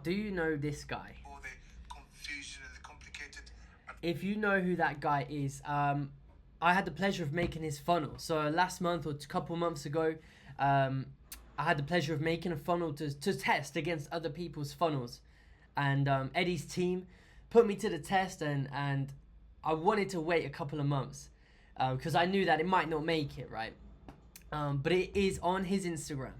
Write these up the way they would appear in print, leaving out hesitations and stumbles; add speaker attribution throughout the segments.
Speaker 1: do you know this guy?
Speaker 2: All the confusion and the complicated.
Speaker 1: If you know who that guy is, I had the pleasure of making his funnel. So last month or a couple months ago, I had the pleasure of making a funnel to test against other people's funnels. And Eddie's team put me to the test, and I wanted to wait a couple of months because I knew that it might not make it, right? But it is on his Instagram.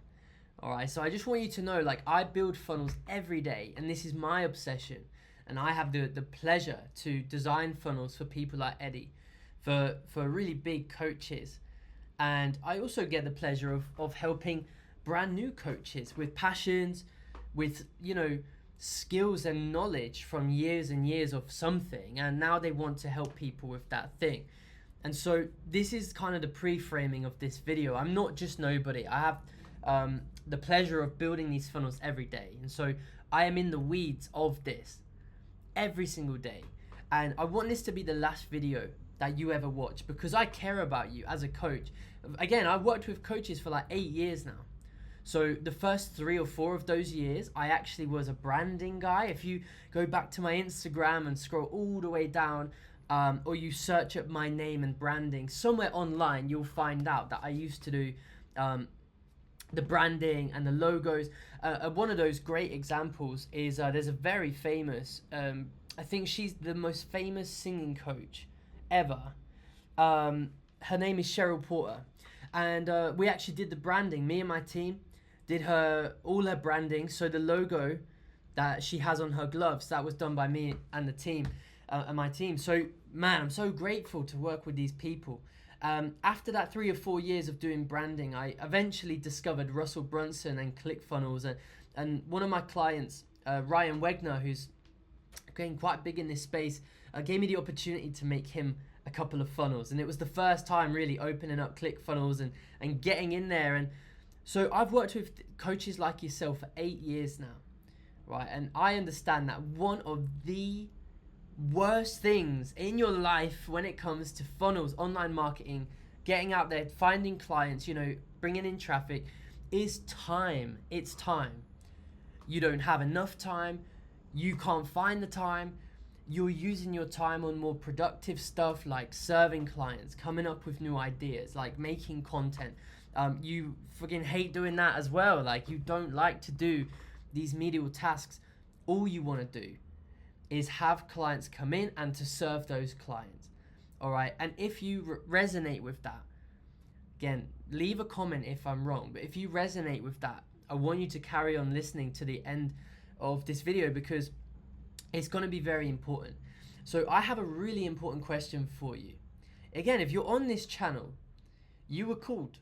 Speaker 1: All right, so I just want you to know, like, I build funnels every day, and this is my obsession. And I have the pleasure to design funnels for people like Eddie, for really big coaches. And I also get the pleasure of helping brand new coaches with passions, with, skills and knowledge from years and years of something. And now they want to help people with that thing. And so this is kind of the pre-framing of this video. I'm not just nobody. I have the pleasure of building these funnels every day. And so I am in the weeds of this every single day. And I want this to be the last video that you ever watch because I care about you as a coach. Again, I've worked with coaches for like 8 years now. So the first 3 or 4 of those years, I actually was a branding guy. If you go back to my Instagram and scroll all the way down, or you search up my name and branding, somewhere online, you'll find out that I used to do the branding and the logos. One of those great examples is there's a very famous, I think she's the most famous singing coach ever. Her name is Cheryl Porter. And we actually did the branding. Me and my team did all her branding. So the logo that she has on her gloves, that was done by me and the team, and my team. So, man, I'm so grateful to work with these people. After that 3 or 4 years of doing branding, I eventually discovered Russell Brunson and ClickFunnels. And one of my clients, Ryan Wegner, who's getting quite big in this space, gave me the opportunity to make him a couple of funnels. And it was the first time really opening up ClickFunnels and getting in there. And so I've worked with coaches like yourself for 8 years now, right? And I understand that one of the worst things in your life when it comes to funnels, online marketing, getting out there, finding clients, bringing in traffic, is time. It's time. You don't have enough time. You can't find the time. You're using your time on more productive stuff like serving clients, coming up with new ideas, like making content. You freaking hate doing that as well. Like, you don't like to do these medial tasks. All you want to do is have clients come in and to serve those clients. All right. And if you resonate with that, again, leave a comment if I'm wrong. But if you resonate with that, I want you to carry on listening to the end of this video because it's going to be very important. So I have a really important question for you. Again, if you're on this channel, you were called.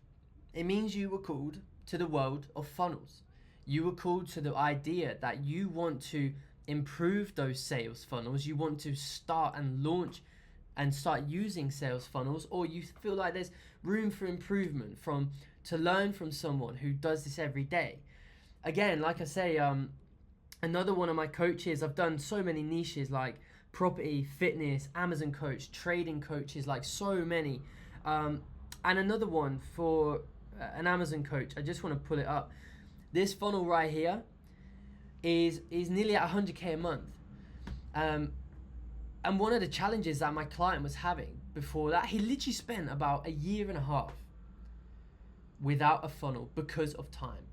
Speaker 1: It means you were called to the world of funnels. You were called to the idea that you want to improve those sales funnels. You want to start and launch and start using sales funnels, or you feel like there's room for improvement to learn from someone who does this every day. Again, like I say, another one of my coaches, I've done so many niches like property, fitness, Amazon coach, trading coaches, like so many. And another one for an Amazon coach, I just want to pull it up. This funnel right here is nearly at 100K a month. And one of the challenges that my client was having before that, he literally spent about 1.5 years without a funnel because of time.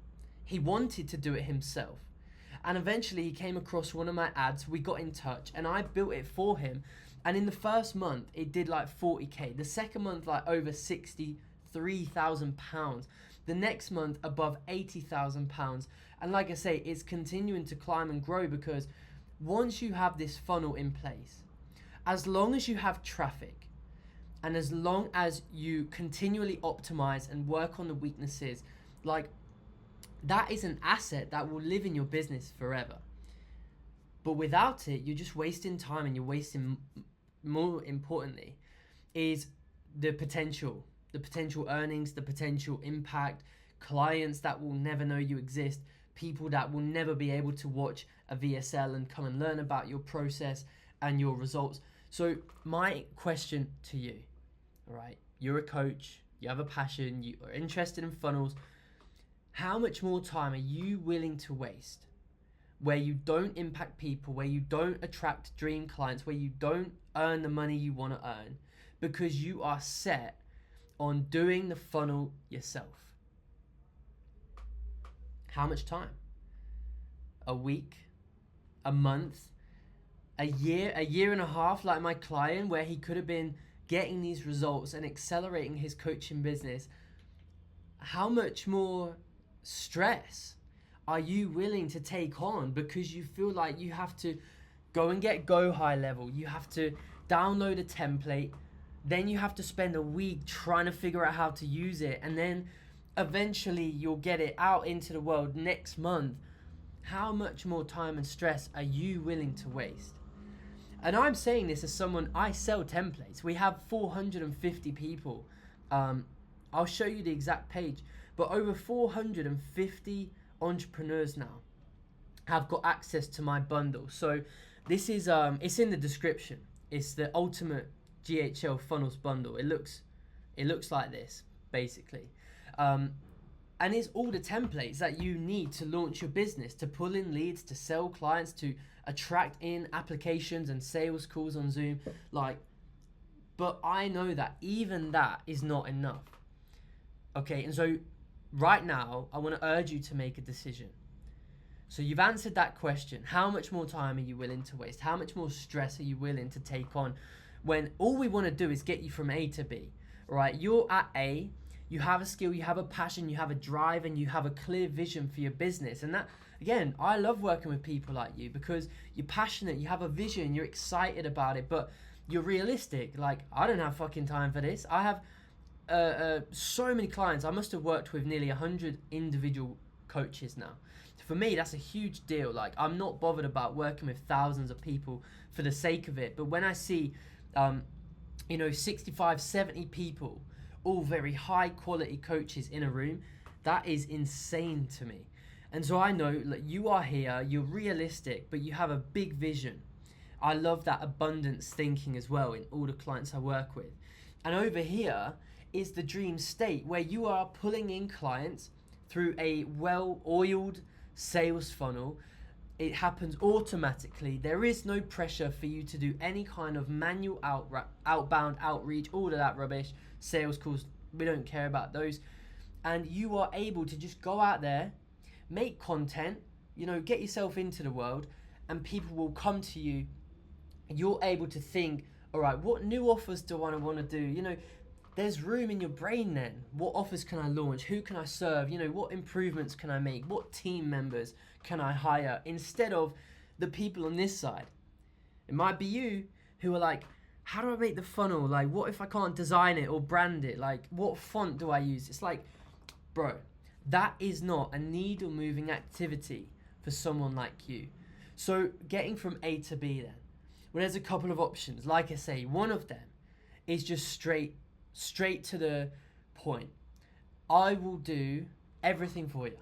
Speaker 1: He wanted to do it himself. And eventually he came across one of my ads, we got in touch, and I built it for him. And in the first month, it did like 40K. The second month, like over £63,000. The next month, above £80,000. And like I say, it's continuing to climb and grow because once you have this funnel in place, as long as you have traffic, and as long as you continually optimize and work on the weaknesses, like, that is an asset that will live in your business forever. But without it, you're just wasting time, and you're wasting, more importantly, is the potential earnings, the potential impact, clients that will never know you exist, people that will never be able to watch a VSL and come and learn about your process and your results. So my question to you, all right, you're a coach, you have a passion, you are interested in funnels. How much more time are you willing to waste where you don't impact people, where you don't attract dream clients, where you don't earn the money you want to earn, because you are set on doing the funnel yourself. How much time? A week? A month? A year and a half, like my client, where he could have been getting these results and accelerating his coaching business. How much more stress are you willing to take on because you feel like you have to go and get Go High Level, you have to download a template, then you have to spend a week trying to figure out how to use it, and then eventually you'll get it out into the world next month. How much more time and stress are you willing to waste? And I'm saying this as someone, I sell templates. We have 450 people. I'll show you the exact page, but over 450 entrepreneurs now have got access to my bundle. So this is it's in the description. It's the ultimate GHL funnels bundle. It looks like this basically, and it's all the templates that you need to launch your business, to pull in leads, to sell clients, to attract in applications and sales calls on Zoom. But I know that even that is not enough. Okay, and so right now I want to urge you to make a decision. So you've answered that question. How much more time are you willing to waste? How much more stress are you willing to take on when all we want to do is get you from A to B, right? You're at A, you have a skill, you have a passion, you have a drive, and you have a clear vision for your business. And that, again, I love working with people like you because you're passionate, you have a vision, you're excited about it, but you're realistic. Like, I don't have fucking time for this. I have so many clients. I must have worked with nearly 100 individual coaches now. For me, that's a huge deal. Like, I'm not bothered about working with thousands of people for the sake of it. But when I see, 65, 70 people, all very high quality coaches in a room, that is insane to me. And so I know that you are here, you're realistic, but you have a big vision. I love that abundance thinking as well in all the clients I work with. And over here is the dream state where you are pulling in clients through a well-oiled sales funnel. It happens automatically. There is no pressure for you to do any kind of manual outbound outreach, all of that rubbish, sales calls, we don't care about those. And you are able to just go out there, make content, get yourself into the world, and people will come to you. You're able to think, all right, what new offers do I want to do? There's room in your brain then. What offers can I launch? Who can I serve? What improvements can I make? What team members can I hire? Instead of the people on this side. It might be you who are like, how do I make the funnel? Like, what if I can't design it or brand it? Like, what font do I use? It's like, bro, that is not a needle moving activity for someone like you. So getting from A to B then. Well, there's a couple of options. Like I say, one of them is just straight to the point. I will do everything for you.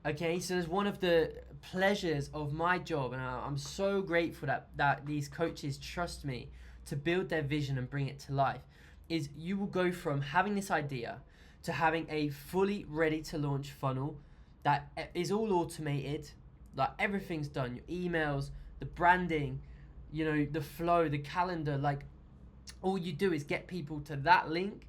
Speaker 1: Okay, so there's one of the pleasures of my job, and I'm so grateful that these coaches trust me to build their vision and bring it to life, is you will go from having this idea to having a fully ready to launch funnel that is all automated, like everything's done, your emails, the branding, the flow, the calendar, like all you do is get people to that link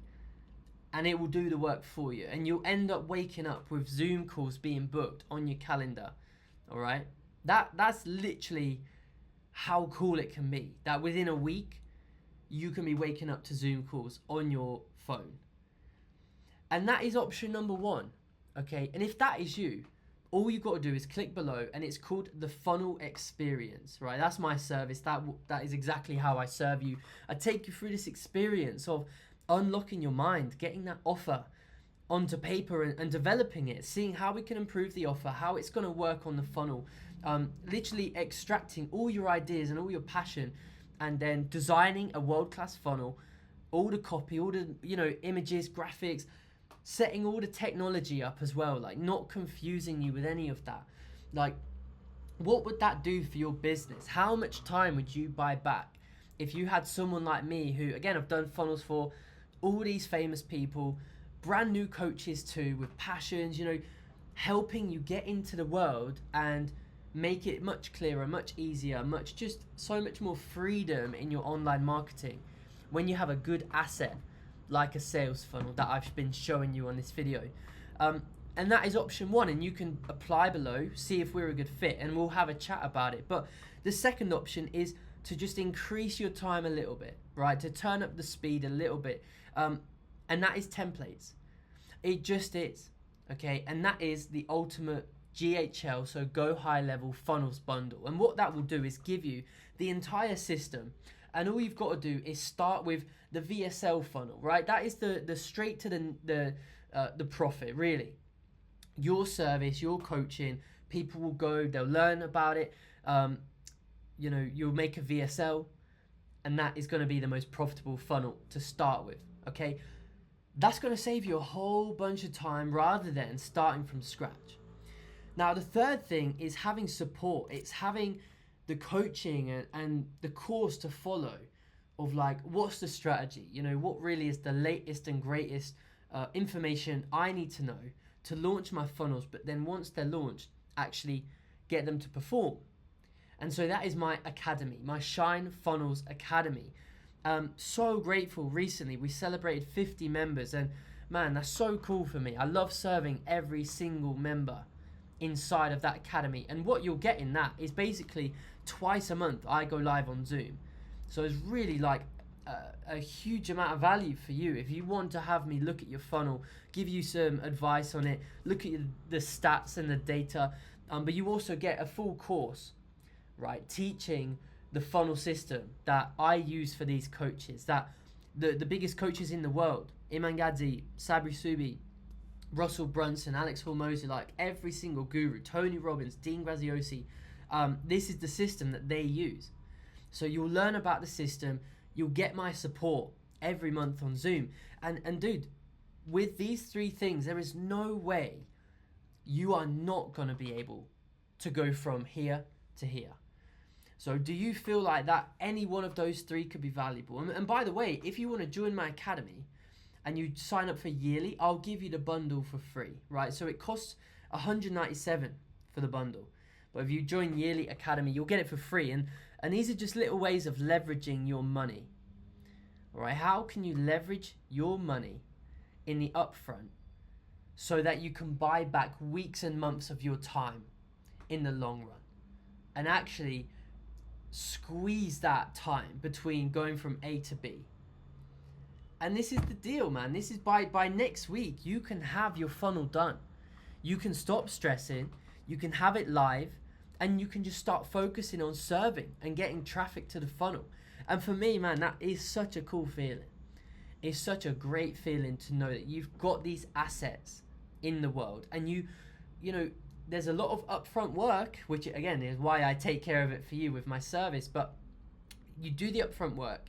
Speaker 1: and it will do the work for you. And you'll end up waking up with Zoom calls being booked on your calendar. All right. That's literally how cool it can be, that within a week, you can be waking up to Zoom calls on your phone. And that is option number one. Okay. And if that is you, all you've got to do is click below, and it's called the Funnel Experience, right? That's my service. That is exactly how I serve you. I take you through this experience of unlocking your mind, getting that offer onto paper and developing it, seeing how we can improve the offer, how it's going to work on the funnel, literally extracting all your ideas and all your passion, and then designing a world-class funnel, all the copy, all the images, graphics, setting all the technology up as well, like not confusing you with any of that. Like, what would that do for your business? How much time would you buy back if you had someone like me who, again, I've done funnels for all these famous people, brand new coaches too, with passions, helping you get into the world and make it much clearer, much easier, just so much more freedom in your online marketing when you have a good asset like a sales funnel that I've been showing you on this video. And that is option one, and you can apply below, see if we're a good fit, and we'll have a chat about it. But the second option is to just increase your time a little bit, right? To turn up the speed a little bit. And that is templates. It just is, okay? And that is the ultimate GHL, so Go High Level Funnels bundle. And what that will do is give you the entire system, and all you've got to do is start with the VSL funnel, right? That is the straight to the profit, really. Your service, your coaching, people will go, they'll learn about it. You know, you'll make a VSL, and that is going to be the most profitable funnel to start with, okay? That's going to save you a whole bunch of time rather than starting from scratch. Now, the third thing is having support. It's having the coaching and the course to follow of like, what's the strategy? You know, what really is the latest and greatest information I need to know to launch my funnels, but then once they're launched, actually get them to perform. And so that is my academy, my Shine Funnels Academy. So grateful. Recently we celebrated 50 members, and man, that's so cool for me. I love serving every single member inside of that academy. And what you'll get in that is basically twice a month I go live on Zoom. So it's really like a huge amount of value for you. If you want to have me look at your funnel, give you some advice on it, look at the stats and the data, but you also get a full course, right, teaching the funnel system that I use for these coaches, that the biggest coaches in the world, Iman Gadzhi, Sabri Subi, Russell Brunson, Alex Hormozy, like every single guru, Tony Robbins, Dean Graziosi, this is the system that they use. So you'll learn about the system, you'll get my support every month on Zoom. And dude, with these three things, there is no way you are not going to be able to go from here to here. So do you feel like that any one of those three could be valuable? And by the way, if you want to join my academy and you sign up for yearly, I'll give you the bundle for free, right? So it costs $197 for the bundle. But if you join yearly academy, you'll get it for free. And these are just little ways of leveraging your money. All right, how can you leverage your money in the upfront so that you can buy back weeks and months of your time in the long run and actually squeeze that time between going from A to B? And this is the deal, man. This is by next week, you can have your funnel done. You can stop stressing, you can have it live, and you can just start focusing on serving and getting traffic to the funnel. And for me, man, that is such a cool feeling. It's such a great feeling to know that you've got these assets in the world, and you know, there's a lot of upfront work, which again is why I take care of it for you with my service, but you do the upfront work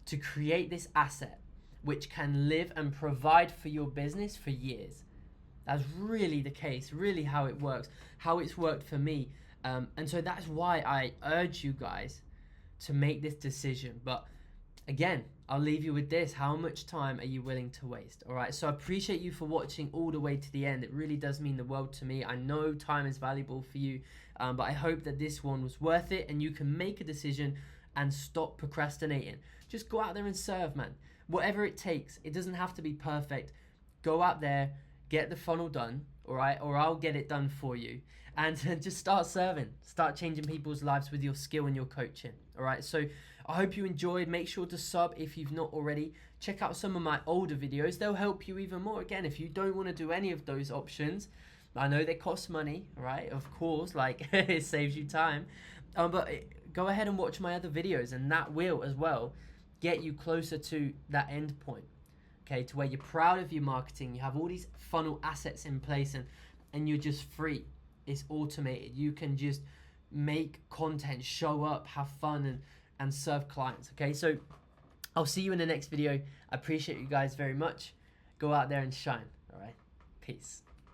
Speaker 1: to create this asset which can live and provide for your business for years. That's really the case, really how it works, how it's worked for me. And so that's why I urge you guys to make this decision. But again, I'll leave you with this. How much time are you willing to waste? All right. So I appreciate you for watching all the way to the end. It really does mean the world to me. I know time is valuable for you, but I hope that this one was worth it and you can make a decision and stop procrastinating. Just go out there and serve, man. Whatever it takes. It doesn't have to be perfect. Go out there, get the funnel done, all right? Or I'll get it done for you. And just start serving. Start changing people's lives with your skill and your coaching, all right? So I hope you enjoyed. Make sure to sub if you've not already. Check out some of my older videos. They'll help you even more. Again, if you don't want to do any of those options, I know they cost money, right? Of course, like it saves you time. But go ahead and watch my other videos, and that will as well get you closer to that end point, okay? To where you're proud of your marketing. You have all these funnel assets in place, and you're just free. It's automated. You can just make content, show up, have fun, and serve clients, okay? So I'll see you in the next video. I appreciate you guys very much. Go out there and shine, all right? Peace.